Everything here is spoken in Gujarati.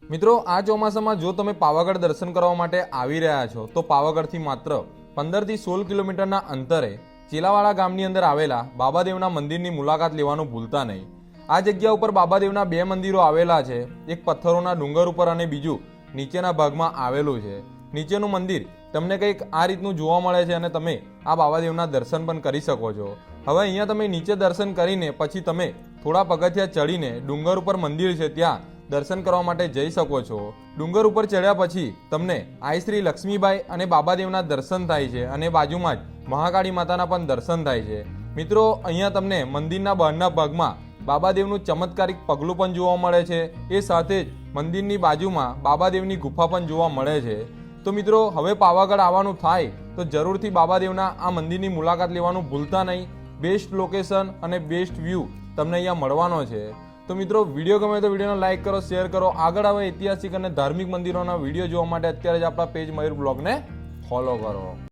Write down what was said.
મિત્રો, આ ચોમાસામાં જો તમે પાવાગઢ દર્શન કરવા માટે આવી રહ્યા છો તો પાવાગઢથી માત્ર 15 થી 16 કિલોમીટરના અંતરે ચીલાવાડા ગામની અંદર આવેલા બાબાદેવના મંદિરની મુલાકાત લેવાનું ભૂલતા નહીં। આ જગ્યા ઉપર બાબાદેવના બે મંદિરો આવેલા છે, એક પથ્થરોના ડુંગર ઉપર અને બીજું નીચેના ભાગમાં આવેલું છે। નીચેનું મંદિર તમને કંઈક આ રીતનું જોવા મળે છે અને તમે આ બાબાદેવના દર્શન પણ કરી શકો છો। હવે અહીંયા તમે નીચે દર્શન કરીને પછી તમે થોડા પગથિયા ચડીને ડુંગર ઉપર મંદિર છે ત્યાં દર્શન કરવા માટે જઈ શકો છો। ડુંગર ઉપર ચડ્યા પછી તમને આઈ શ્રી લક્ષ્મીબાઈ અને બાબાદેવના દર્શન થાય છે અને બાજુમાં જ મહાકાળી માતાના પણ દર્શન થાય છે। મિત્રો, અહીંયા તમને મંદિરના બહારના ભાગમાં બાબાદેવનું ચમત્કારિક પગલું પણ જોવા મળે છે, એ સાથે જ મંદિરની બાજુમાં બાબાદેવની ગુફા પણ જોવા મળે છે। તો મિત્રો, હવે પાવાગઢ આવવાનું થાય તો જરૂરથી બાબાદેવના આ મંદિરની મુલાકાત લેવાનું ભૂલતા નહીં। બેસ્ટ લોકેશન અને બેસ્ટ વ્યૂ તમને અહીંયા મળવાનો છે। તો મિત્રો, વિડીયો ગમે તો વિડીયોને લાઇક કરો, શેર કરો। આગળ આવે ઐતિહાસિક અને ધાર્મિક મંદિરોના વિડીયો જોવા માટે અત્યારે જ આપણા પેજ મયુર બ્લોગને ફોલો કરો।